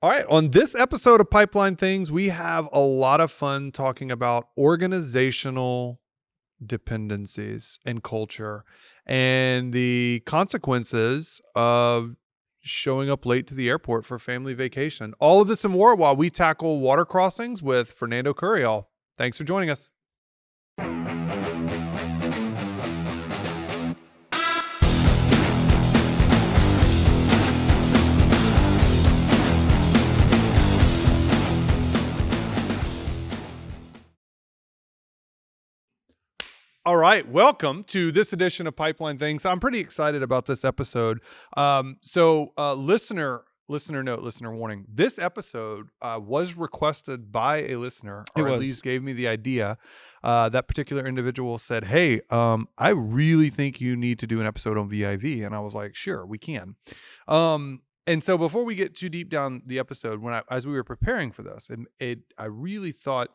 All right. On this episode of Pipeline Things, we have a lot of fun talking about organizational dependencies and culture and the consequences of showing up late to the airport for family vacation. All of this and more while we tackle water crossings with Fernando Curiel. Thanks for joining us. All right, welcome to this edition of Pipeline Things. I'm pretty excited about this episode. Listener note, listener warning. This episode was requested by a listener, or at least gave me the idea. That particular individual said, "Hey, I really think you need to do an episode on VIV," and I was like, "Sure, we can." And so before we get too deep down the episode, as we were preparing for this, I really thought,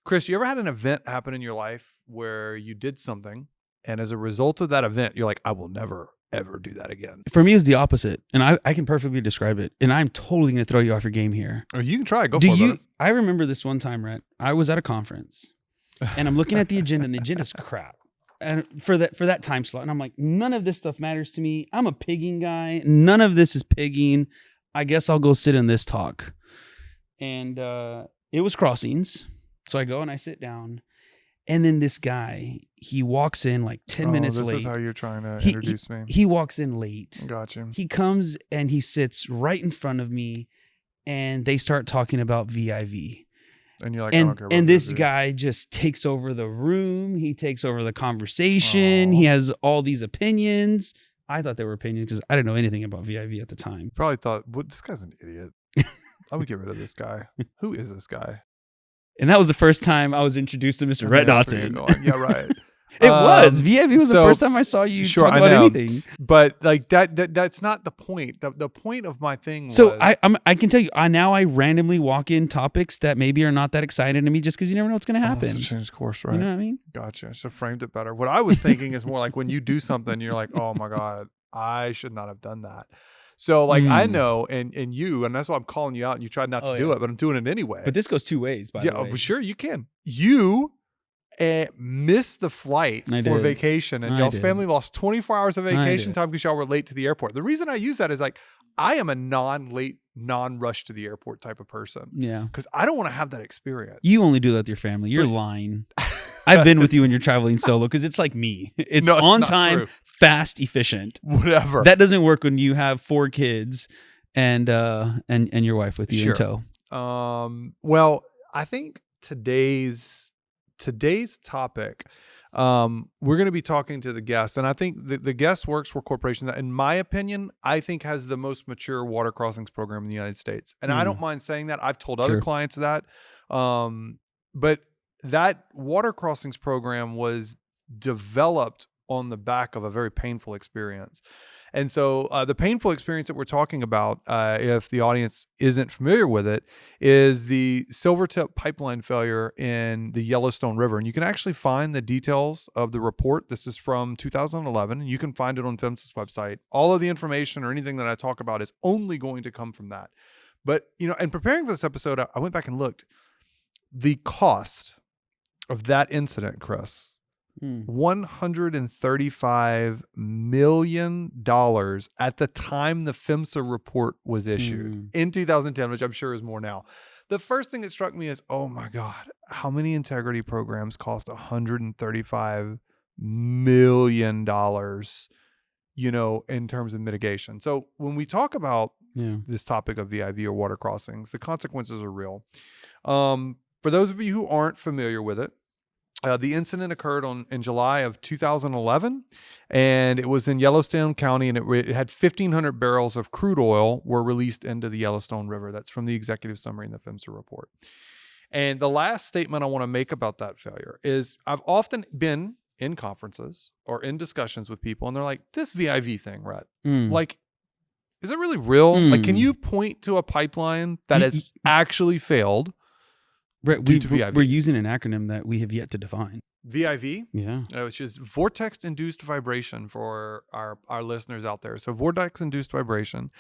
Chris, you ever had an event happen in your life where you did something and as a result of that event, you're like, I will never, ever do that again? For me, it's the opposite. And I can perfectly describe it. And I'm totally going to throw you off your game here. Or you can try. Go for it. I remember this one time, Rhett. I was at a conference and I'm looking at the agenda and the agenda's crap. And for that time slot. And I'm like, none of this stuff matters to me. I'm a pigging guy. None of this is pigging. I guess I'll go sit in this talk. And it was crossings. So I go and I sit down, and then this guy, he walks in like 10 minutes late. This is how you're trying to introduce me. He walks in late. Gotcha. He comes and he sits right in front of me, and they start talking about VIV. And you're like, I don't care about this VIV. guy just takes over the room. He takes over the conversation. He has all these opinions. I thought they were opinions because I didn't know anything about VIV at the time. Probably thought, this guy's an idiot. I would get rid of this guy. Who is this guy? And that was the first time I was introduced to Mr. Rhett Dotson. Yeah, right. It was. VIV was the first time I saw you talk about anything. But like that's not the point. The point of my thing was... So I can tell you, I randomly walk in topics that maybe are not that exciting to me just because you never know what's going to happen. Change course, right? You know what I mean? Gotcha. So framed it better. What I was thinking is more like when you do something, you're like, oh my God, I should not have done that. So like I know, and that's why I'm calling you out, and you tried not to do it, but I'm doing it anyway. But this goes two ways, by the way. Yeah, sure, you can. You missed the flight for vacation, and y'all's family lost 24 hours of vacation time because y'all were late to the airport. The reason I use that is like I am a non-late, non-rush to the airport type of person. Yeah. Because I don't want to have that experience. You only do that with your family. You're lying. I've been with you when you're traveling solo because it's like me. It's on time, true. Fast, efficient. Whatever. That doesn't work when you have 4 kids and your wife with you in tow. Well, I think today's topic, we're going to be talking to the guest, and I think the guest works for a corporation that, in my opinion, I think has the most mature water crossings program in the United States. And I don't mind saying that. I've told other clients that. But that water crossings program was developed on the back of a very painful experience. And so the painful experience that we're talking about, if the audience isn't familiar with it, is the Silvertip pipeline failure in the Yellowstone River. And you can actually find the details of the report. This is from 2011, and you can find it on PHMSA's website. All of the information or anything that I talk about is only going to come from that. But, in preparing for this episode, I went back and looked. The cost of that incident, Chris, $135 million at the time the PHMSA report was issued in 2010, which I'm sure is more now. The first thing that struck me is, oh my God, how many integrity programs cost $135 million, in terms of mitigation? So when we talk about this topic of VIV or water crossings, the consequences are real. For those of you who aren't familiar with it, the incident occurred in July of 2011, and it was in Yellowstone County, and it had 1,500 barrels of crude oil were released into the Yellowstone River. That's from the executive summary in the PHMSA report. And the last statement I want to make about that failure is I've often been in conferences or in discussions with people, and they're like, this VIV thing, Rhett, like, is it really real? Like, can you point to a pipeline that has actually failed? We're using an acronym that we have yet to define. VIV, Yeah. which is vortex-induced vibration for our listeners out there. So vortex-induced vibration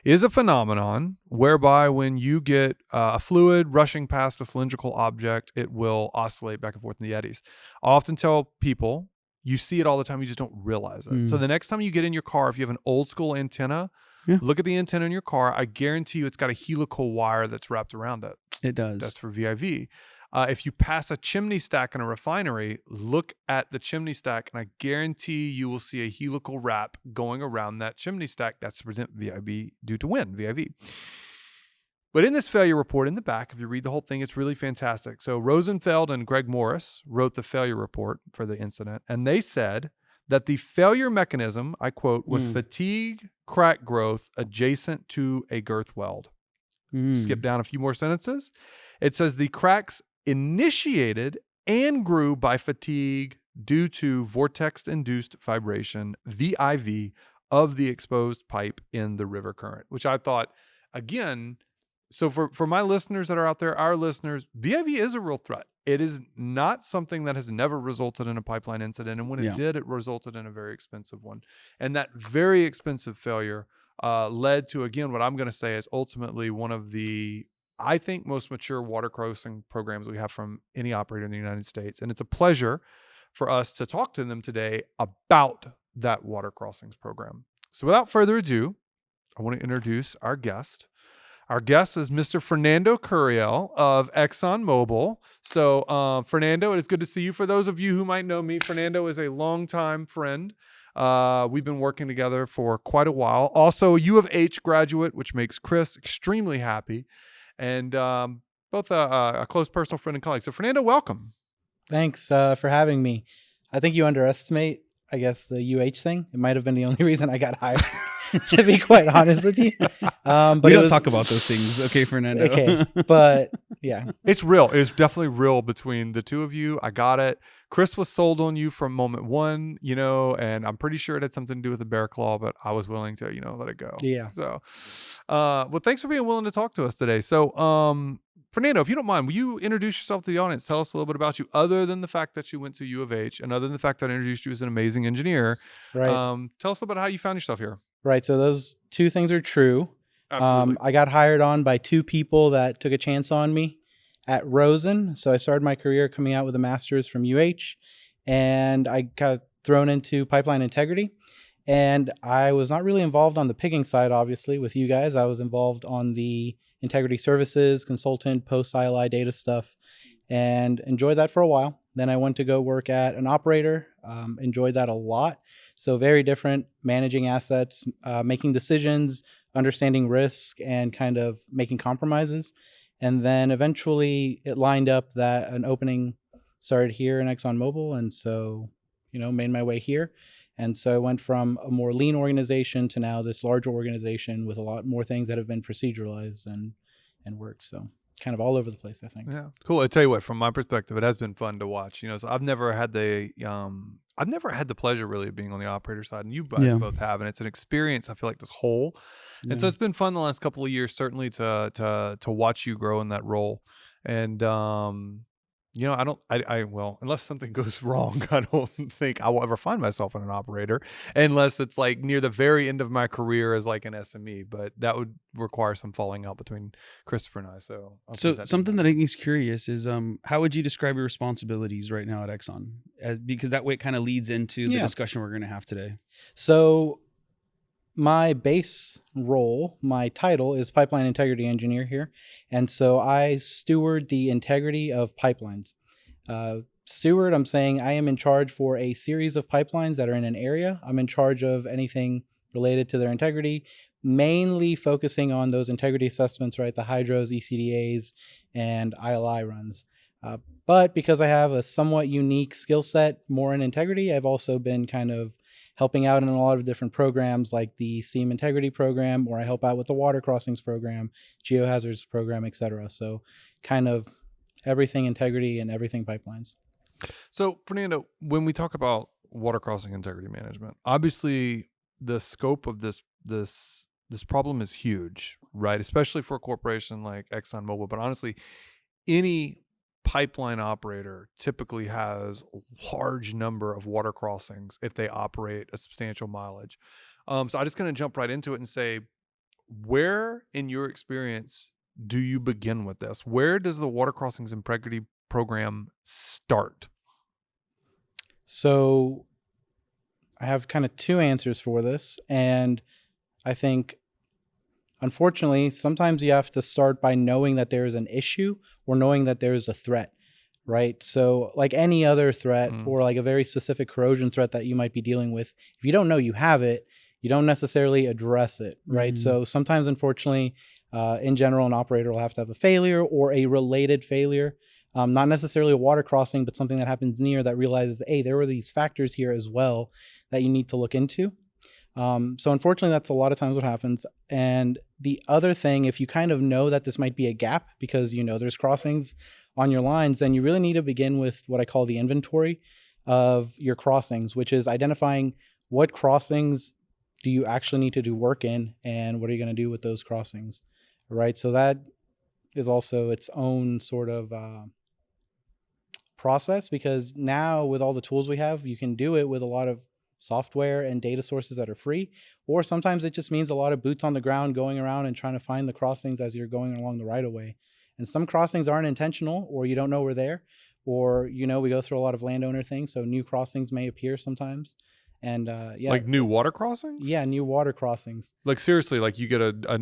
is a phenomenon whereby when you get a fluid rushing past a cylindrical object, it will oscillate back and forth in the eddies. I often tell people, you see it all the time, you just don't realize it. So the next time you get in your car, if you have an old school antenna, Yeah. look at the antenna in your car. I guarantee you it's got a helical wire that's wrapped around it. It does. That's for VIV. If you pass a chimney stack in a refinery, look at the chimney stack, and I guarantee you will see a helical wrap going around that chimney stack. That's to present VIV due to wind, VIV. But in this failure report in the back, if you read the whole thing, it's really fantastic. So Rosenfeld and Greg Morris wrote the failure report for the incident, and they said that the failure mechanism, I quote, was fatigue crack growth adjacent to a girth weld. Skip down a few more sentences. It says the cracks initiated and grew by fatigue due to vortex-induced vibration, VIV, of the exposed pipe in the river current, which I thought, again, so for my listeners that are out there, our listeners, VIV is a real threat. It is not something that has never resulted in a pipeline incident. And when it did, it resulted in a very expensive one. And that very expensive failure led to, again, what I'm going to say is ultimately one of the, I think, most mature water crossing programs we have from any operator in the United States. And it's a pleasure for us to talk to them today about that water crossings program. So without further ado, I want to introduce our guest. Our guest is Mr. Fernando Curiel of ExxonMobil. So, Fernando, it is good to see you. For those of you who might know me, Fernando is a longtime friend. We've been working together for quite a while. Also, a U of H graduate, which makes Chris extremely happy. And both a close personal friend and colleague. So, Fernando, welcome. Thanks for having me. I think you underestimate, I guess, the UH thing. It might have been the only reason I got hired, to be quite honest with you. But we don't talk about those things, okay, Fernando? Okay, but yeah. It's real. It's definitely real between the two of you. I got it. Chris was sold on you from moment one, and I'm pretty sure it had something to do with the bear claw, but I was willing to, let it go. Yeah. So, well, thanks for being willing to talk to us today. So, Fernando, if you don't mind, will you introduce yourself to the audience? Tell us a little bit about you, other than the fact that you went to U of H and other than the fact that I introduced you as an amazing engineer. Right. Tell us a little bit how you found yourself here. Right. So those two things are true. Absolutely. I got hired on by two people that took a chance on me at Rosen. So I started my career coming out with a master's from UH, and I got thrown into pipeline integrity. And I was not really involved on the pigging side, obviously, with you guys. I was involved on the integrity services, consultant, post-ILI data stuff, and enjoyed that for a while. Then I went to go work at an operator, enjoyed that a lot. So very different, managing assets, making decisions, understanding risk, and kind of making compromises. And then eventually it lined up that an opening started here in ExxonMobil. And so, made my way here. And so I went from a more lean organization to now this larger organization with a lot more things that have been proceduralized and worked. So kind of all over the place, I think. Yeah, cool. I tell you what, from my perspective, it has been fun to watch. So I've never had the pleasure really of being on the operator side, and you guys both have, and it's an experience. I feel like this whole, and so it's been fun the last couple of years, certainly to watch you grow in that role. And well, unless something goes wrong, I don't think I will ever find myself an operator unless it's like near the very end of my career as like an SME, but that would require some falling out between Christopher and I. So something that I think is curious is how would you describe your responsibilities right now at Exxon? Because that way it kind of leads into the discussion we're going to have today. So my base role, my title is pipeline integrity engineer here. And so I steward the integrity of pipelines. Steward, I'm saying I am in charge for a series of pipelines that are in an area. I'm in charge of anything related to their integrity, mainly focusing on those integrity assessments, right? The hydros, ECDAs, and ILI runs. But because I have a somewhat unique skill set more in integrity, I've also been kind of helping out in a lot of different programs like the SEAM integrity program, or I help out with the water crossings program, geohazards program, etc. So kind of everything integrity and everything pipelines. So Fernando, when we talk about water crossing integrity management, obviously the scope of this problem is huge, right? Especially for a corporation like ExxonMobil, but honestly, any pipeline operator typically has a large number of water crossings if they operate a substantial mileage. So I'm just going to jump right into it and say, where in your experience do you begin with this? Where does the water crossings integrity program start? So I have kind of two answers for this. And I think, unfortunately, sometimes you have to start by knowing that there is an issue or knowing that there is a threat, right? So, like any other threat or like a very specific corrosion threat that you might be dealing with, if you don't know you have it, you don't necessarily address it, right? So, sometimes, unfortunately, in general, an operator will have to have a failure or a related failure. Not necessarily a water crossing, but something that happens near that realizes, hey, there were these factors here as well that you need to look into. So unfortunately, that's a lot of times what happens. And the other thing, if you kind of know that this might be a gap because you know there's crossings on your lines, then you really need to begin with what I call the inventory of your crossings, which is identifying what crossings do you actually need to do work in and what are you going to do with those crossings, right? So that is also its own sort of process, because now with all the tools we have, you can do it with a lot of software and data sources that are free, or sometimes it just means a lot of boots on the ground going around and trying to find the crossings as you're going along the right of way. And some crossings aren't intentional, or you don't know we're there, or we go through a lot of landowner things, so new crossings may appear sometimes. And Like new water crossings? yeah, new water crossings. Like seriously, like you get a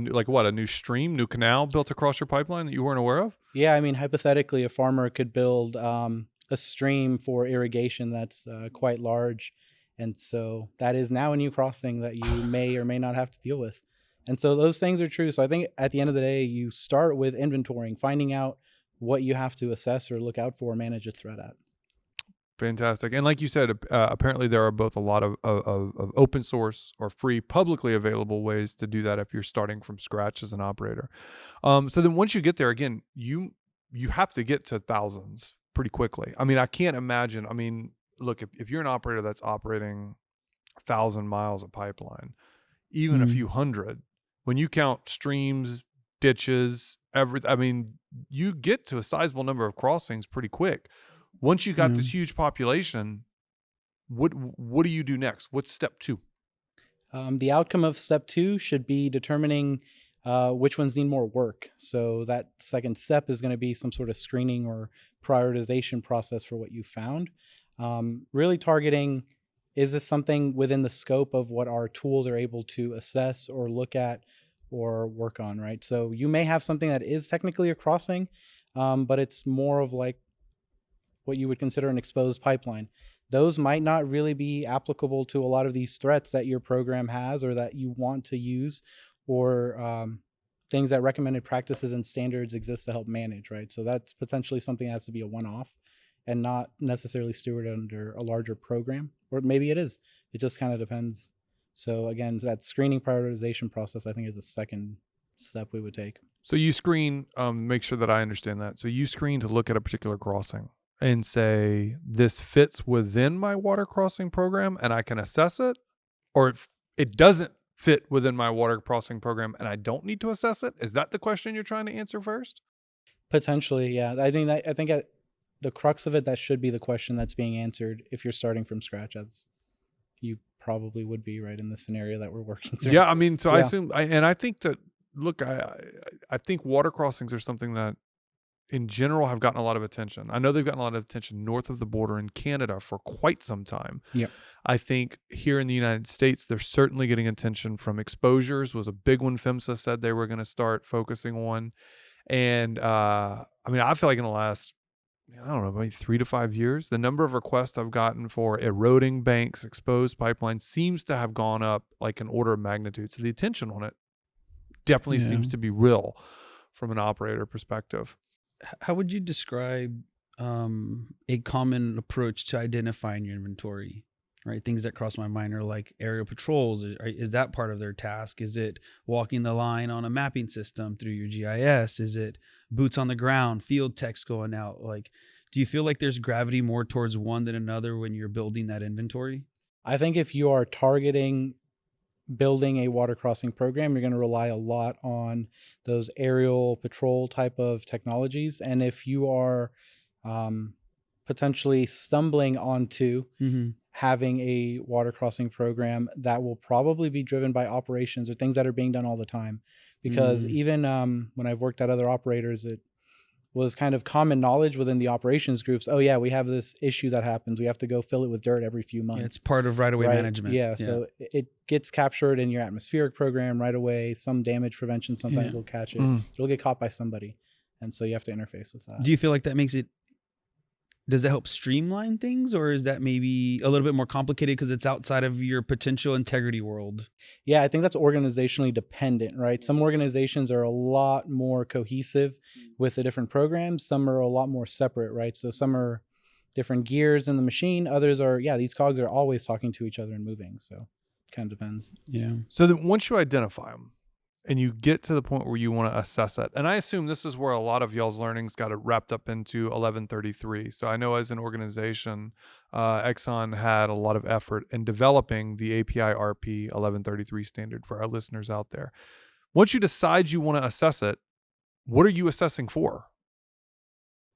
new stream, new canal built across your pipeline that you weren't aware of? Yeah, I mean, hypothetically, a farmer could build a stream for irrigation that's quite large. And so that is now a new crossing that you may or may not have to deal with. And so those things are true. So I think at the end of the day, you start with inventorying, finding out what you have to assess or look out for or manage a threat at. Fantastic. And like you said, apparently there are both a lot of open source or free publicly available ways to do that if you're starting from scratch as an operator. So then once you get there, again, you have to get to thousands pretty quickly. I mean, I can't imagine. I mean, look, if you're an operator that's operating 1,000 miles of pipeline, even a few hundred, when you count streams, ditches, I mean, you get to a sizable number of crossings pretty quick. Once you got this huge population, what do you do next? What's step 2? The outcome of step 2 should be determining which ones need more work. So that second step is going to be some sort of screening or prioritization process for what you found. Really targeting, is this something within the scope of what our tools are able to assess or look at or work on, right? So you may have something that is technically a crossing, but it's more of like what you would consider an exposed pipeline. Those might not really be applicable to a lot of these threats that your program has or that you want to use, or things that recommended practices and standards exist to help manage, right? So that's potentially something that has to be a one-off and not necessarily stewarded under a larger program, or maybe it is. It just kind of depends. So again, that screening prioritization process, I think, is the second step we would take. So you screen, make sure that I understand that. So you screen to look at a particular crossing and say, this fits within my water crossing program and I can assess it, or if it doesn't fit within my water crossing program and I don't need to assess it. Is that the question you're trying to answer first? Potentially, yeah. I think at the crux of it, that should be the question that's being answered if you're starting from scratch, as you probably would be, right, in the scenario that we're working through. Yeah, I mean, so Yeah. I assume, and I think that, look, I think water crossings are something that in general have gotten a lot of attention. I know they've gotten a lot of attention north of the border in Canada for quite some time. Yeah. I think here in the United States, they're certainly getting attention from exposures, was a big one PHMSA said they were going to start focusing on. And I mean, I feel like in the last, I don't know, maybe 3 to 5 years, the number of requests I've gotten for eroding banks, exposed pipelines seems to have gone up like an order of magnitude. So the attention on it definitely seems to be real from an operator perspective. How would you describe a common approach to identifying your inventory? Right, things that cross my mind are like aerial patrols. Is that part of their task? Is it walking the line on a mapping system through your GIS? Is it boots on the ground, field techs going out? Like, do you feel like there's gravity more towards one than another when you're building that inventory? I think if you are targeting building a water crossing program, you're going to rely a lot on those aerial patrol type of technologies. And if you are potentially stumbling onto having a water crossing program that will probably be driven by operations or things that are being done all the time. Because even when I've worked at other operators, it was kind of common knowledge within the operations groups. Oh yeah, we have this issue that happens. We have to go fill it with dirt every few months. Yeah, it's part of right-of-way management. Yeah, so it gets captured in your atmospheric program right away. Some damage prevention sometimes will catch it. It'll get caught by somebody. And so you have to interface with that. Do you feel like that makes it, does that help streamline things, or is that maybe a little bit more complicated because it's outside of your potential integrity world? Yeah, I think that's organizationally dependent, right? Some organizations are a lot more cohesive with the different programs. Some are a lot more separate, right? So some are different gears in the machine. Others are, these cogs are always talking to each other and moving. So it kind of depends. Yeah. So then once you identify them and you get to the point where you want to assess it, and I assume this is where a lot of y'all's learnings got it wrapped up into 1133. So I know as an organization, Exxon had a lot of effort in developing the API RP 1133 standard for our listeners out there. Once you decide you want to assess it, what are you assessing for?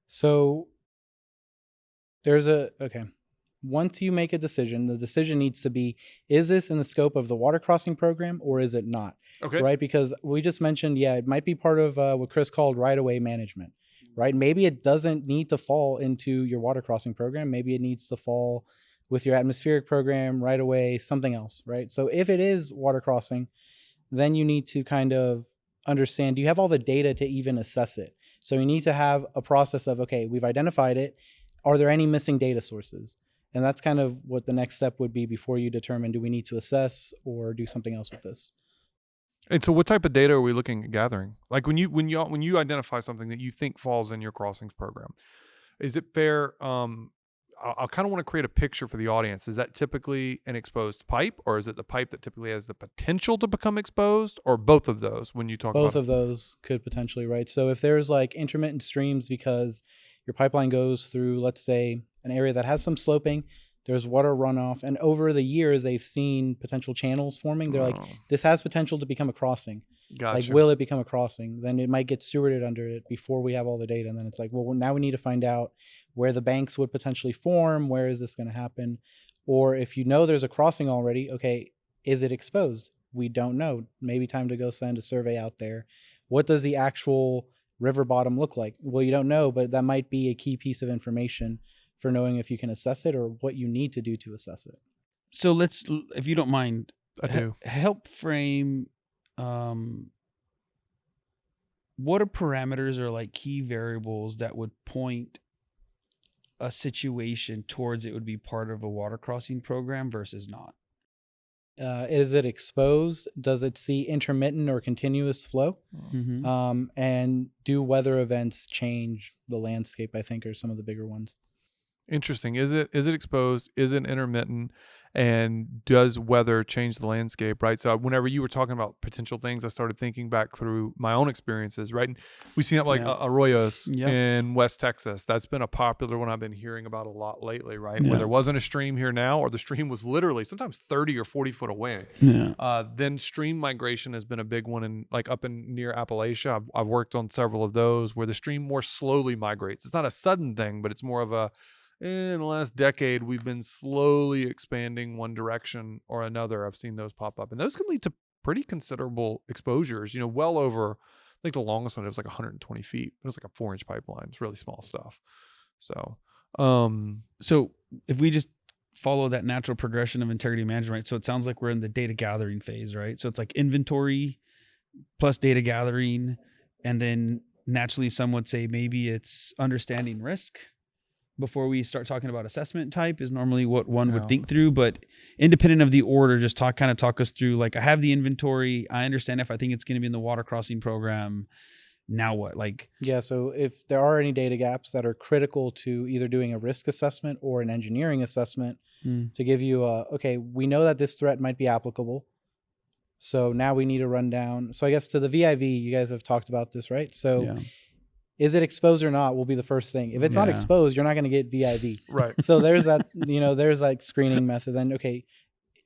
So once you make a decision, the decision needs to be, is this in the scope of the water crossing program or is it not? Okay. Right? Because we just mentioned, it might be part of what Chris called right-of-way management, right? Maybe it doesn't need to fall into your water crossing program. Maybe it needs to fall with your atmospheric program, right-of-way, something else, right? So if it is water crossing, then you need to kind of understand, do you have all the data to even assess it? So you need to have a process of, okay, we've identified it. Are there any missing data sources? And that's kind of what the next step would be before you determine, do we need to assess or do something else with this? And so what type of data are we looking at gathering? Like when you identify something that you think falls in your crossings program, is it fair? I kind of want to create a picture for the audience. Is that typically an exposed pipe, or is it the pipe that typically has the potential to become exposed, or both of those when you talk about both of those could potentially, right? So if there's like intermittent streams because your pipeline goes through, let's say, an area that has some sloping, there's water runoff, and over the years they've seen potential channels forming. They're like, this has potential to become a crossing. Gotcha. Like, will it become a crossing? Then it might get stewarded under it before we have all the data. And then it's like, well, now we need to find out where the banks would potentially form. Where is this going to happen? Or if you know there's a crossing already, okay, is it exposed? We don't know. Maybe time to go send a survey out there. What does the actual river bottom look like? Well, you don't know, but that might be a key piece of information for knowing if you can assess it or what you need to do to assess it. So let's, if you don't mind, I do. Help frame what are parameters or like key variables that would point a situation towards it would be part of a water crossing program versus not? Is it exposed? Does it see intermittent or continuous flow? Mm-hmm. And do weather events change the landscape, I think, are some of the bigger ones. Interesting. Is it exposed? Is it intermittent? And does weather change the landscape, right? So whenever you were talking about potential things, I started thinking back through my own experiences, right? And we've seen it like arroyos in West Texas. That's been a popular one I've been hearing about a lot lately, right? Where there wasn't a stream here now, or the stream was literally sometimes 30 or 40 foot away. Then stream migration has been a big one in like up in near Appalachia. I've worked on several of those where the stream more slowly migrates. It's not a sudden thing, but it's more of a, in the last decade, we've been slowly expanding one direction or another. I've seen those pop up, and those can lead to pretty considerable exposures, well over, I think the longest one, it was like 120 feet. It was like a 4-inch pipeline. It's really small stuff. So, so if we just follow that natural progression of integrity management, right? So it sounds like we're in the data gathering phase, right? So it's like inventory plus data gathering. And then naturally some would say maybe it's understanding risk before we start talking about assessment type is normally what one would think through. But independent of the order, just talk us through, like, I have the inventory. I understand if I think it's going to be in the water crossing program. Now what? So if there are any data gaps that are critical to either doing a risk assessment or an engineering assessment to give you okay, we know that this threat might be applicable. So now we need to run down. So I guess to the VIV, you guys have talked about this, right? So is it exposed or not will be the first thing. If it's not exposed, you're not going to get VIV. Right. So there's that, there's like screening method. Then, okay,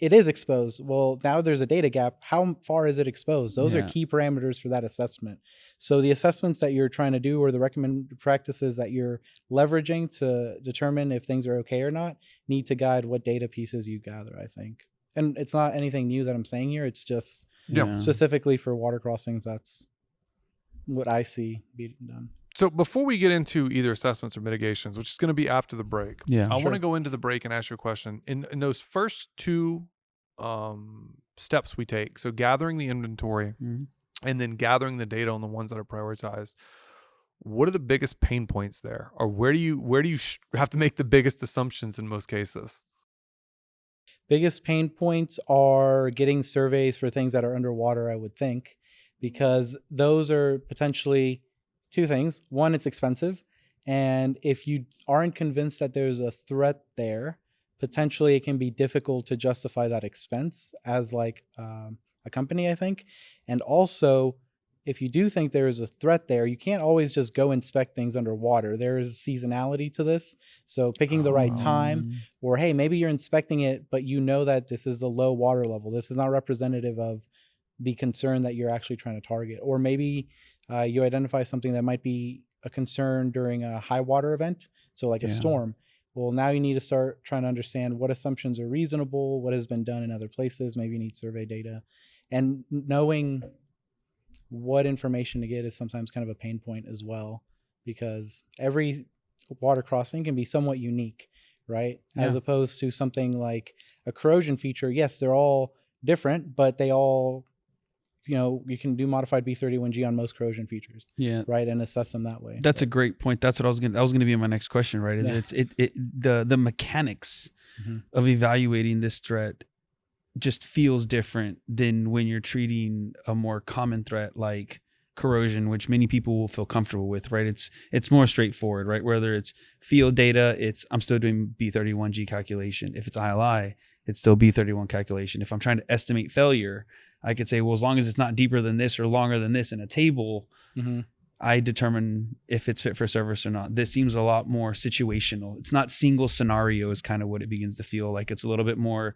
it is exposed. Well, now there's a data gap. How far is it exposed? Those are Yeah. key parameters for that assessment. So the assessments that you're trying to do, or the recommended practices that you're leveraging to determine if things are okay or not, need to guide what data pieces you gather, I think. And it's not anything new that I'm saying here. It's just Yeah. specifically for water crossings. That's what I see being done. So before we get into either assessments or mitigations, which is going to be after the break, Yeah. I want Sure. to go into the break and ask you a question. In those first two steps we take, so gathering the inventory Mhm. and then gathering the data on the ones that are prioritized, what are the biggest pain points there, or where do you have to make the biggest assumptions in most cases? Biggest pain points are getting surveys for things that are underwater, I would think, because those are potentially two things. One, it's expensive. And if you aren't convinced that there's a threat there, potentially it can be difficult to justify that expense as like a company, I think. And also, if you do think there is a threat there, you can't always just go inspect things underwater. There is seasonality to this. So picking the right time, Mm. or hey, maybe you're inspecting it, but you know that this is a low water level. This is not representative of the concern that you're actually trying to target. Or maybe you identify something that might be a concern during a high water event, so like a Yeah. storm. Well, now you need to start trying to understand what assumptions are reasonable, what has been done in other places. Maybe you need survey data. And knowing what information to get is sometimes kind of a pain point as well, because every water crossing can be somewhat unique, right? As Yeah. opposed to something like a corrosion feature. Yes, they're all different, but they all, you can do modified B31G on most corrosion features, Yeah. right? And assess them that way. That's a great point. That's what that was gonna be my next question, right? Is Yeah. the mechanics Mhm. of evaluating this threat just feels different than when you're treating a more common threat like corrosion, which many people will feel comfortable with, right? It's more straightforward, right? Whether it's field data, I'm still doing B31G calculation. If it's ILI, it's still B31 calculation. If I'm trying to estimate failure, I could say, well, as long as it's not deeper than this or longer than this in a table, Mhm. I determine if it's fit for service or not. This seems a lot more situational. It's not single scenario is kind of what it begins to feel like. It's a little bit more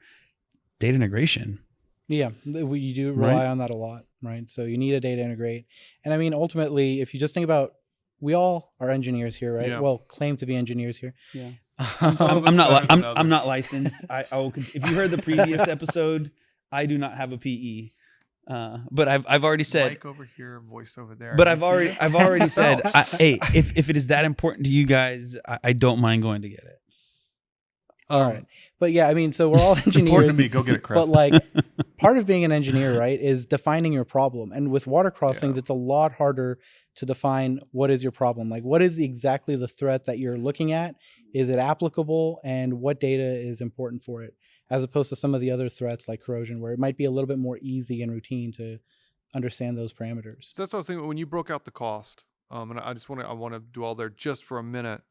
data integration. Yeah, you do Right. rely on that a lot, right? So you need a data integrate. And I mean, ultimately, if you just think about, we all are engineers here, right? Yeah. Well, claim to be engineers here. Yeah. Some of I'm us not better than I'm not others. licensed. I will if you heard the previous episode, I do not have a PE. But I've already said, Mic over here, voice over there. but You I've see already this? I've already said, Yourself. hey, if it is that important to you guys, I don't mind going to get it. All right. But yeah, I mean, so we're all It's important engineers. to me. Go get it, Chris. But like part of being an engineer, right, is defining your problem. And with water crossings, Yeah. it's a lot harder to define what is your problem. Like, what is exactly the threat that you're looking at? Is it applicable? And what data is important for it? As opposed to some of the other threats like corrosion, where it might be a little bit more easy and routine to understand those parameters. So that's what I was thinking when you broke out the cost. And I want to dwell there just for a minute.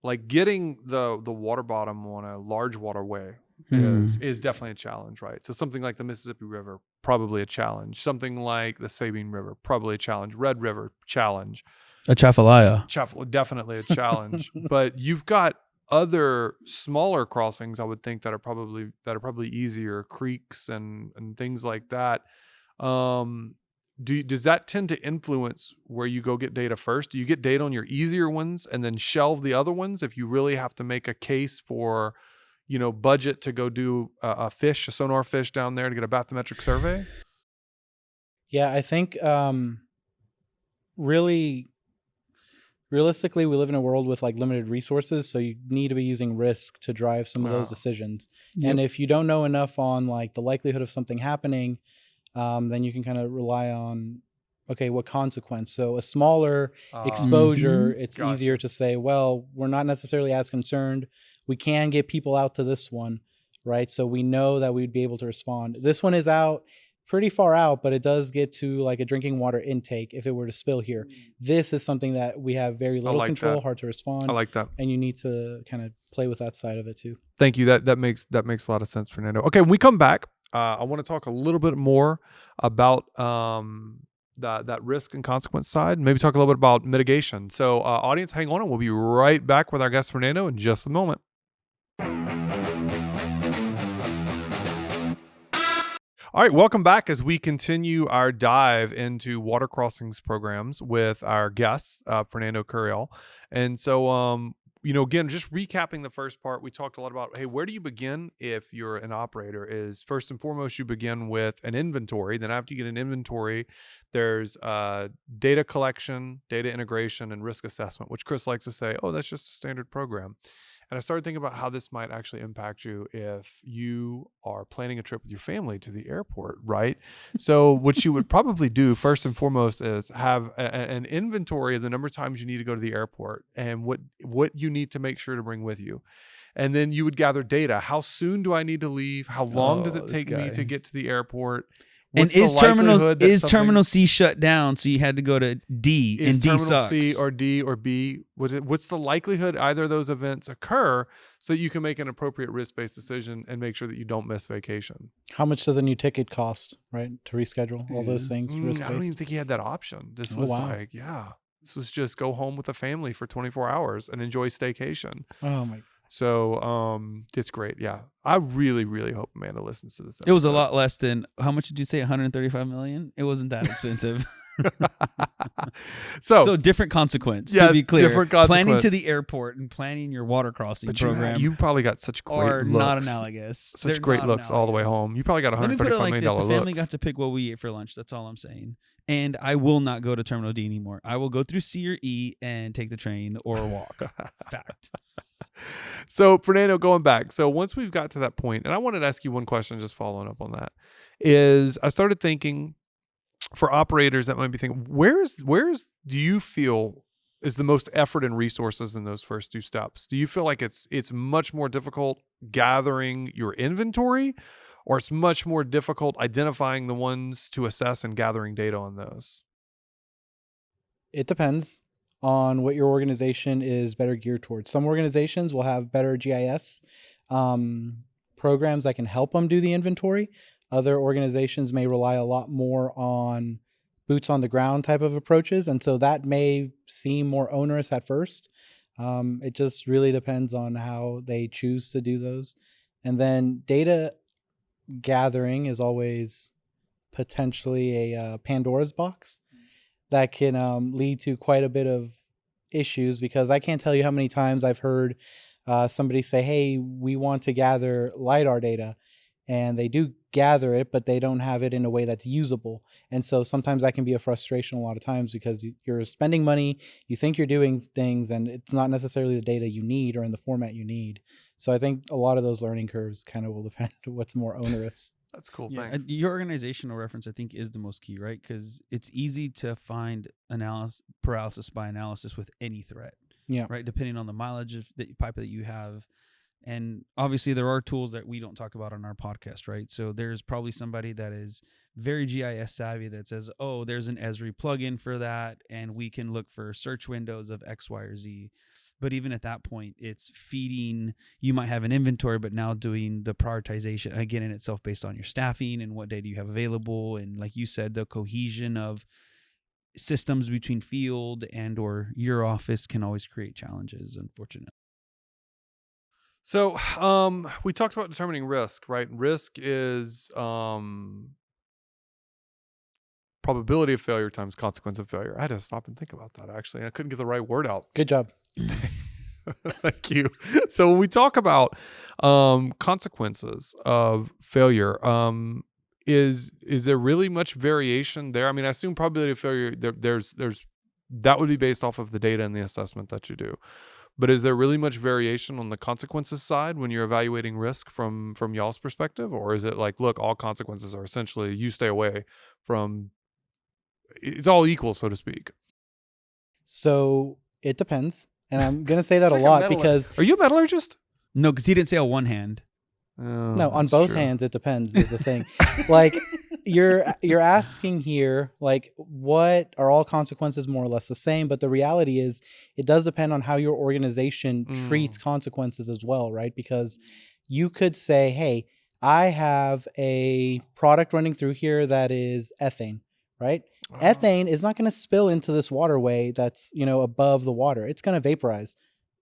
Like getting the water bottom on a large waterway is definitely a challenge, right? So something like the Mississippi River, probably a challenge. Something like the Sabine River, probably a challenge. Red River, challenge. Atchafalaya. Definitely a challenge. But you've got other smaller crossings, I would think, that are probably easier, creeks and things like that. Does that tend to influence where you go get data first? Do you get data on your easier ones and then shelve the other ones if you really have to make a case for, budget to go do a sonar fish down there to get a bathymetric survey? Yeah, I think really realistically, we live in a world with like limited resources, so you need to be using risk to drive some of those Wow. decisions. Yep. And if you don't know enough on like the likelihood of something happening, then you can kind of rely on, okay, what consequence? So a smaller exposure, it's Gotcha. easier to say, well, we're not necessarily as concerned. We can get people out to this one, right? So we know that we'd be able to respond. This one is out pretty far out, but it does get to like a drinking water intake if it were to spill here. This is something that we have very little like control, that. hard to respond, I like that. and you need to kind of play with that side of it too. Thank you. That makes a lot of sense, Fernando. Okay, when we come back, I want to talk a little bit more about that risk and consequence side. Maybe talk a little bit about mitigation. So, audience, hang on, and we'll be right back with our guest Fernando in just a moment. All right, welcome back as we continue our dive into water crossings programs with our guest, Fernando Curiel. And so, again, just recapping the first part, we talked a lot about, hey, where do you begin if you're an operator? Is first and foremost, you begin with an inventory. Then after you get an inventory, there's data collection, data integration, and risk assessment, which Chris likes to say, oh, that's just a standard program. And I started thinking about how this might actually impact you if you are planning a trip with your family to the airport, right? So what you would probably do first and foremost is have an inventory of the number of times you need to go to the airport and what you need to make sure to bring with you. And then you would gather data. How soon do I need to leave? How long does it take me to get to the airport? And is Terminal C shut down? So you had to go to D, and D sucks. C or D or B? What's the likelihood either of those events occur so that you can make an appropriate risk-based decision and make sure that you don't miss vacation? How much does a new ticket cost, right? To reschedule all those things. I don't even think he had that option. This was this was just go home with the family for 24 hours and enjoy staycation. Oh my. So it's great. Yeah. I really, really hope Amanda listens to this episode. It was a lot less than, how much did you say? 135 million? It wasn't that expensive. So different consequence, to be clear. Different consequence. Planning to the airport and planning your water crossing program you probably got such great are looks. not analogous. Such great looks all the way home. You probably got Let me put it like this. The looks. family got to pick what we ate for lunch. That's all I'm saying. And I will not go to Terminal D anymore. I will go through C or E and take the train or walk. Fact. So Fernando, going back. So once we've got to that point, and I wanted to ask you one question, just following up on that, is I started thinking for operators that might be thinking, where's do you feel is the most effort and resources in those first two steps? Do you feel like it's much more difficult gathering your inventory, or it's much more difficult identifying the ones to assess and gathering data on those? It depends on what your organization is better geared towards. Some organizations will have better GIS programs that can help them do the inventory. Other organizations may rely a lot more on boots on the ground type of approaches. And so that may seem more onerous at first. It just really depends on how they choose to do those. And then data gathering is always potentially a Pandora's box that can lead to quite a bit of issues, because I can't tell you how many times I've heard somebody say, hey, we want to gather LiDAR data. And they do gather it, but they don't have it in a way that's usable. And so sometimes that can be a frustration a lot of times, because you're spending money, you think you're doing things, and it's not necessarily the data you need or in the format you need. So I think a lot of those learning curves kind of will depend on what's more onerous. That's cool. Yeah, Thanks. your organizational reference, I think, is the most key, right? Because it's easy to find paralysis by analysis with any threat. Yeah. Right. Depending on the mileage of the pipe that you have. And obviously there are tools that we don't talk about on our podcast, right? So there's probably somebody that is very GIS savvy that says, oh, there's an Esri plugin for that, and we can look for search windows of X, Y, or Z. But even at that point, it's feeding, you might have an inventory, but now doing the prioritization, again, in itself based on your staffing and what data you have available. And like you said, the cohesion of systems between field and or your office can always create challenges, unfortunately. So we talked about determining risk, right? Risk is probability of failure times consequence of failure. I had to stop and think about that, actually. I couldn't get the right word out. Good job. Thank you. So when we talk about consequences of failure, is there really much variation there? I mean, I assume probability of failure, there's that would be based off of the data and the assessment that you do. But is there really much variation on the consequences side when you're evaluating risk from y'all's perspective? Or is it like, look, all consequences are essentially you stay away from, it's all equal, so to speak? So it depends. And I'm going to say that a lot because... Are you a metallurgist? No, because he didn't say on one hand. No, on both hands, it depends is the thing. Like you're asking here, like, what are all consequences more or less the same? But the reality is it does depend on how your organization treats consequences as well, right? Because you could say, hey, I have a product running through here that is ethane, right? Ethane is not going to spill into this waterway that's, above the water. It's going to vaporize.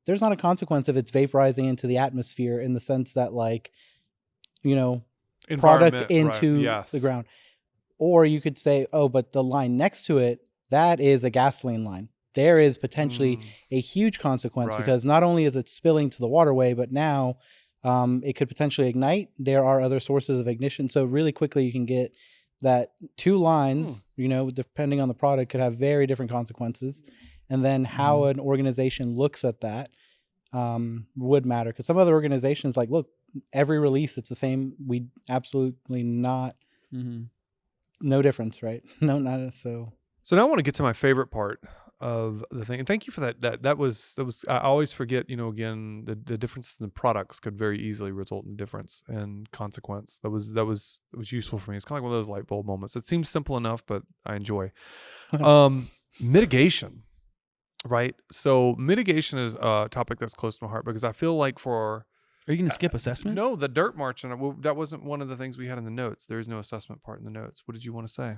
There's not a consequence if it's vaporizing into the atmosphere in the sense that, like, product Environment, right? into Yes. the ground. Or you could say, oh, but the line next to it, that is a gasoline line. There is potentially a huge consequence Right. because not only is it spilling to the waterway, but now it could potentially ignite. There are other sources of ignition. So really quickly you can get that two lines, depending on the product, could have very different consequences. And then how an organization looks at that would matter. Because some other organizations like, look, every release, it's the same. We absolutely not, no difference, right? No, not so. So now I want to get to my favorite part of the thing. And thank you for that. That was I always forget, again, the difference in the products could very easily result in difference and consequence. That was useful for me. It's kind of like one of those light bulb moments. It seems simple enough, but I enjoy. Mitigation, right? So mitigation is a topic that's close to my heart because I feel like Are you going to skip assessment? No, the dirt march, that wasn't one of the things we had in the notes. There is no assessment part in the notes. What did you want to say?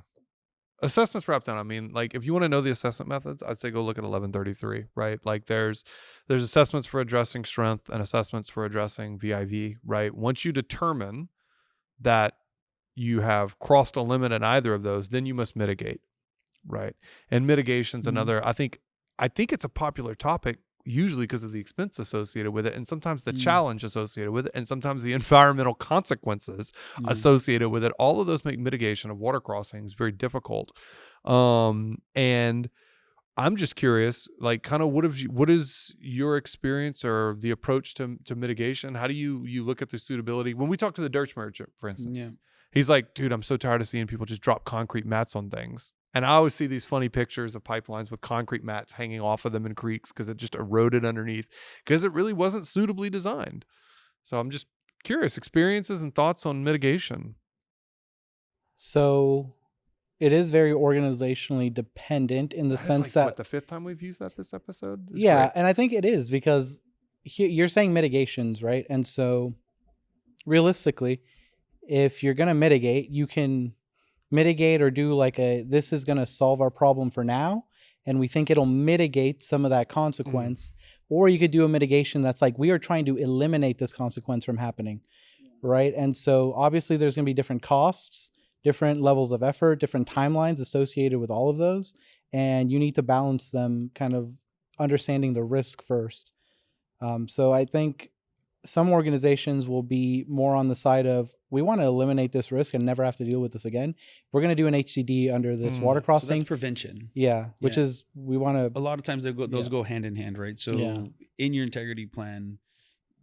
Assessments wrapped down. I mean, like if you want to know the assessment methods, I'd say go look at 1133, right? Like there's assessments for addressing strength and assessments for addressing VIV, right? Once you determine that you have crossed a limit in either of those, then you must mitigate, right? And mitigation's another, I think it's a popular topic usually because of the expense associated with it and sometimes the challenge associated with it and sometimes the environmental consequences associated with it. All of those make mitigation of water crossings very difficult. And I'm just curious, like kind of what is your experience or the approach to mitigation? How do you look at the suitability? When we talk to the dirt merchant, for instance, he's like, dude, I'm so tired of seeing people just drop concrete mats on things. And I always see these funny pictures of pipelines with concrete mats hanging off of them in creeks because it just eroded underneath because it really wasn't suitably designed. So I'm just curious, experiences and thoughts on mitigation. So it is very organizationally dependent in the sense that what, the fifth time we've used that this episode? It's yeah, great. and I think it is because you're saying mitigations, right? And so realistically, if you're going to mitigate, you can mitigate or do like this is going to solve our problem for now and we think it'll mitigate some of that consequence, or you could do a mitigation that's like we are trying to eliminate this consequence from happening, right? And so obviously there's going to be different costs, different levels of effort, different timelines associated with all of those, and you need to balance them, kind of understanding the risk first. So I think some organizations will be more on the side of we want to eliminate this risk and never have to deal with this again. We're going to do an HDD under this water So crossing. that's prevention. Yeah, which is we want to. A lot of times those go hand in hand, right? So in your integrity plan,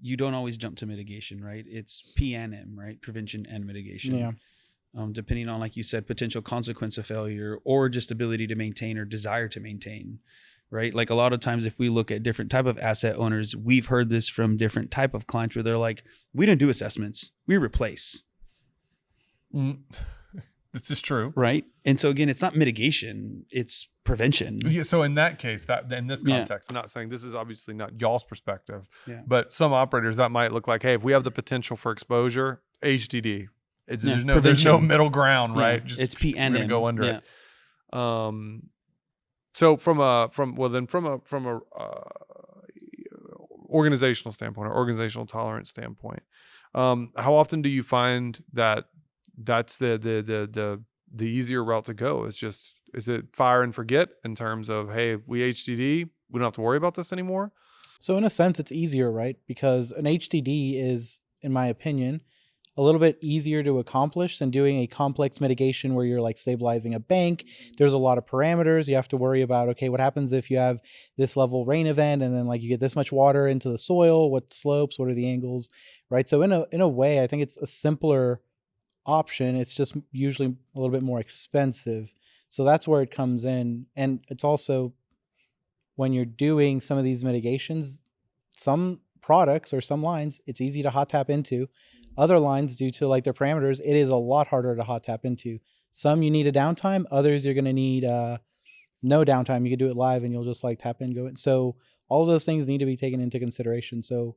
you don't always jump to mitigation, right? It's P and M, right? Prevention and mitigation. Yeah. Depending on, like you said, potential consequence of failure or just ability to maintain or desire to maintain. Right? Like a lot of times if we look at different type of asset owners, we've heard this from different type of clients where they're like, we don't do assessments, we replace. This is true. Right? And so again, it's not mitigation, it's prevention. Yeah, so in that case, that in this context, I'm not saying this is obviously not y'all's perspective, Yeah. but some operators that might look like, hey, if we have the potential for exposure, HDD. There's no prevention. middle ground, right? Yeah, it's P and we're gonna M. go under it. So from a organizational standpoint or organizational tolerance standpoint, how often do you find that that's the easier route to go? Is it fire and forget in terms of, hey, we HDD, we don't have to worry about this anymore? So in a sense, it's easier, right? Because an HDD is, in my opinion, a little bit easier to accomplish than doing a complex mitigation where you're like stabilizing a bank. There's a lot of parameters. You have to worry about, okay, what happens if you have this level rain event and then like you get this much water into the soil, what slopes, what are the angles, right? So in a way, I think it's a simpler option. It's just usually a little bit more expensive. So that's where it comes in. And it's also when you're doing some of these mitigations, some products or some lines, it's easy to hot tap into. Other lines, due to like their parameters, it is a lot harder to hot tap into. Some you need a downtime, others you're going to need no downtime. You can do it live and you'll just like tap in, go in. So all of those things need to be taken into consideration. So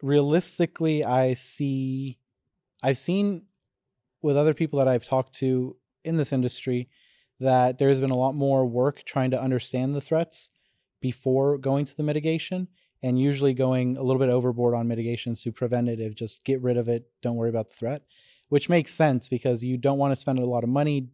realistically, I've seen with other people that I've talked to in this industry that there's been a lot more work trying to understand the threats before going to the mitigation, and usually going a little bit overboard on mitigations to preventative, just get rid of it, don't worry about the threat. which makes sense because you don't want to spend a lot of money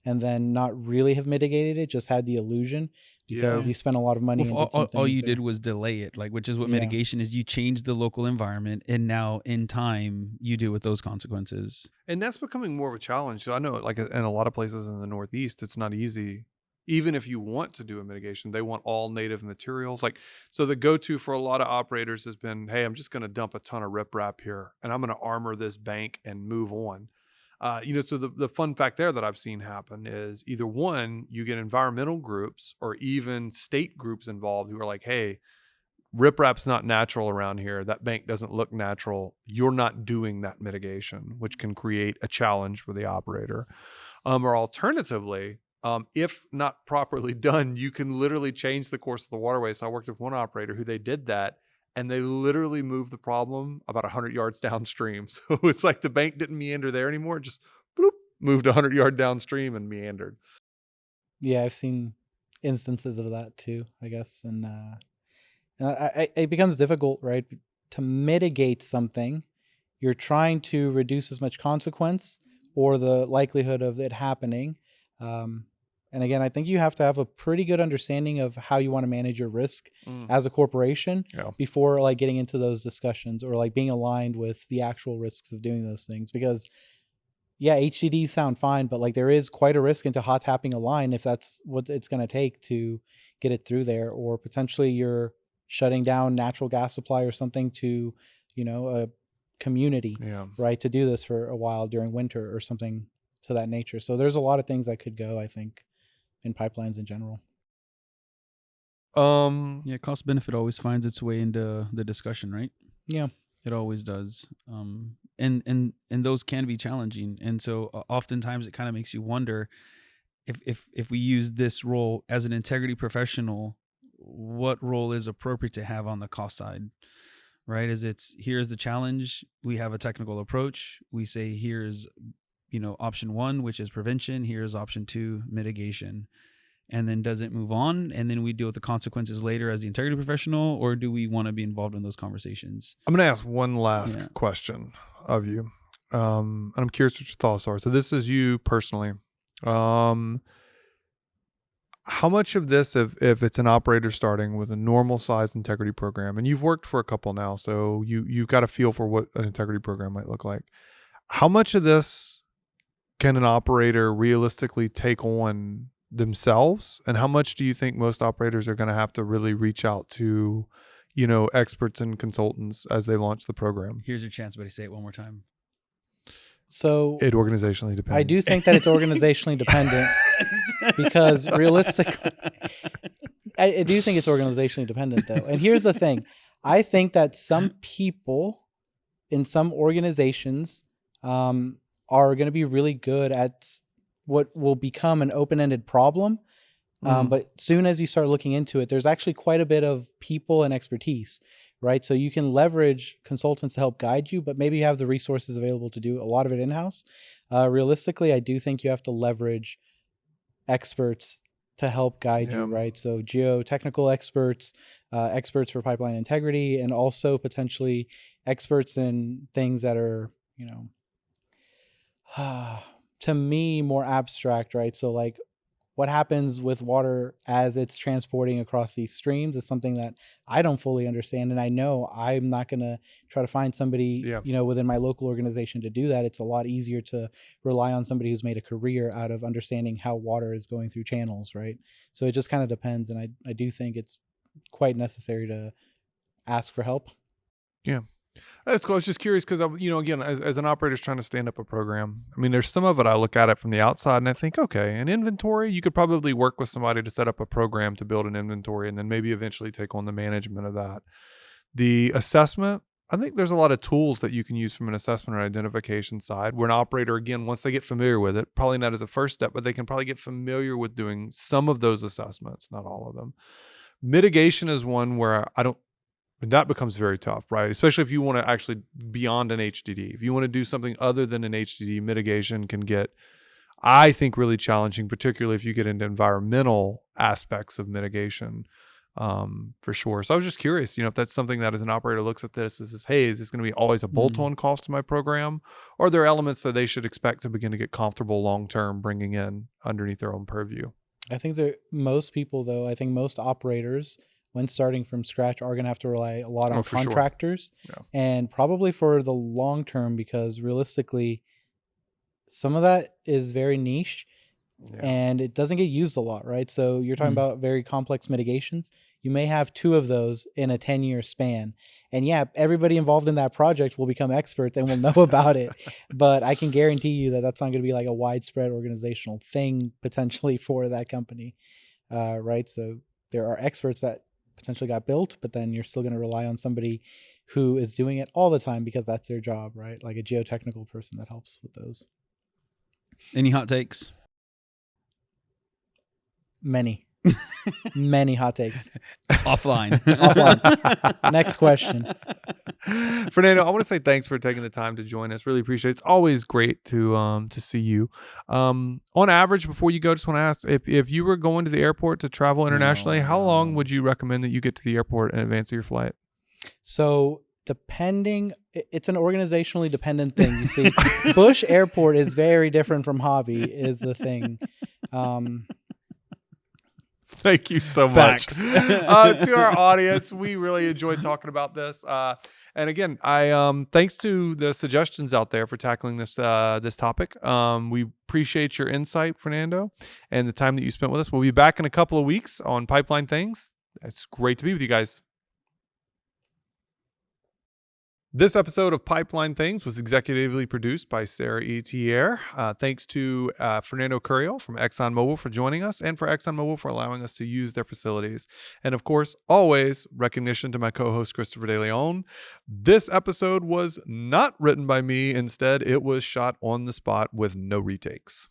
and then not really have mitigated it, just had the illusion because you spent a lot of money Well, and did some things. all you there. did was delay it, like, which is what Yeah. mitigation is. You change the local environment, and now in time you deal with those consequences. And that's becoming more of a challenge. So I know, like, in a lot of places in the Northeast, it's not easy. Even if you want to do a mitigation, they want all native materials. Like, so the go-to for a lot of operators has been, hey, I'm just going to dump a ton of riprap here, and I'm going to armor this bank and move on. So the fun fact there that I've seen happen is either one, you get environmental groups or even state groups involved who are like, hey, riprap's not natural around here. That bank doesn't look natural. You're not doing that mitigation, which can create a challenge for the operator. Or alternatively, if not properly done, you can literally change the course of the waterway. So I worked with one operator who they did that, and they literally moved the problem about 100 yards downstream. So it's like the bank didn't meander there anymore. It just bloop, moved 100 yard downstream and meandered. Yeah, I've seen instances of that too, I guess. And it becomes difficult, right? To mitigate something, you're trying to reduce as much consequence or the likelihood of it happening. And again, I think you have to have a pretty good understanding of how you want to manage your risk as a corporation before like getting into those discussions or like being aligned with the actual risks of doing those things. Because yeah, HDDs sound fine, but like there is quite a risk into hot tapping a line if that's what it's going to take to get it through there, or potentially you're shutting down natural gas supply or something to, a community, right, to do this for a while during winter or something to that nature. So there's a lot of things that could go, I think, in pipelines in general. Yeah, cost benefit always finds its way into the discussion, right? Yeah. It always does. And those can be challenging. And so oftentimes it kind of makes you wonder if we use this role as an integrity professional, what role is appropriate to have on the cost side, right? Here's the challenge. We have a technical approach. We say, here's, option 1, which is prevention. Here's option 2, mitigation. And then does it move on? And then we deal with the consequences later as the integrity professional, or do we want to be involved in those conversations? I'm going to ask one last question of you. And I'm curious what your thoughts are. So this is you personally. How much of this, if it's an operator starting with a normal size integrity program, and you've worked for a couple now, so you've got a feel for what an integrity program might look like. How much of this can an operator realistically take on themselves, and how much do you think most operators are going to have to really reach out to, experts and consultants as they launch the program? Here's your chance, buddy. Say it one more time. So it organizationally depends. I do think that it's organizationally dependent because realistically, I do think it's organizationally dependent though. And here's the thing. I think that some people in some organizations are going to be really good at what will become an open-ended problem. But soon as you start looking into it, there's actually quite a bit of people and expertise, right? So you can leverage consultants to help guide you, but maybe you have the resources available to do a lot of it in-house. Realistically, I do think you have to leverage experts to help guide you, right? So geotechnical experts, experts for pipeline integrity, and also potentially experts in things that are, to me, more abstract, right? So like what happens with water as it's transporting across these streams is something that I don't fully understand. And I know I'm not going to try to find somebody, within my local organization to do that. It's a lot easier to rely on somebody who's made a career out of understanding how water is going through channels, right? So it just kind of depends. And I do think it's quite necessary to ask for help. Yeah. That's cool. I was just curious because, again, as an operator trying to stand up a program, I mean, there's some of it I look at it from the outside and I think, okay, an inventory, you could probably work with somebody to set up a program to build an inventory and then maybe eventually take on the management of that. The assessment, I think there's a lot of tools that you can use from an assessment or identification side where an operator, again, once they get familiar with it, probably not as a first step, but they can probably get familiar with doing some of those assessments, not all of them. Mitigation is one where and that becomes very tough, right? Especially if you want to actually beyond an HDD. If you want to do something other than an HDD, mitigation can get, I think, really challenging, particularly if you get into environmental aspects of mitigation. for sure. So I was just curious, if that's something that as an operator looks at this and says, hey, is this going to be always a bolt-on cost to my program? Or are there elements that they should expect to begin to get comfortable long-term bringing in underneath their own purview? I think that most people, though, I think most operators, when starting from scratch, are going to have to rely a lot on for sure. contractors, and probably for the long term, because realistically, some of that is very niche and it doesn't get used a lot, right? So you're talking about very complex mitigations. You may have 2 of those in a 10-year span. And yeah, everybody involved in that project will become experts and will know about it. But I can guarantee you that that's not going to be like a widespread organizational thing potentially for that company, right? So there are experts that potentially got built, but then you're still going to rely on somebody who is doing it all the time because that's their job, right? Like a geotechnical person that helps with those. Any hot takes? Many hot takes. Offline. Next question. Fernando, I want to say thanks for taking the time to join us. Really appreciate it. It's always great to see you. On average, before you go, just want to ask, if you were going to the airport to travel internationally, how long would you recommend that you get to the airport in advance of your flight? So it's an organizationally dependent thing. You see, Bush Airport is very different from Hobby is the thing. Thank you so much. To our audience, we really enjoyed talking about this. And again, I thanks to the suggestions out there for tackling this topic. We appreciate your insight, Fernando, and the time that you spent with us. We'll be back in a couple of weeks on Pipeline Things. It's great to be with you guys. This episode of Pipeline Things was executively produced by Sarah Etier. Thanks to Fernando Curiel from ExxonMobil for joining us, and for ExxonMobil for allowing us to use their facilities. And of course, always recognition to my co-host Christopher De Leon. This episode was not written by me. Instead, it was shot on the spot with no retakes.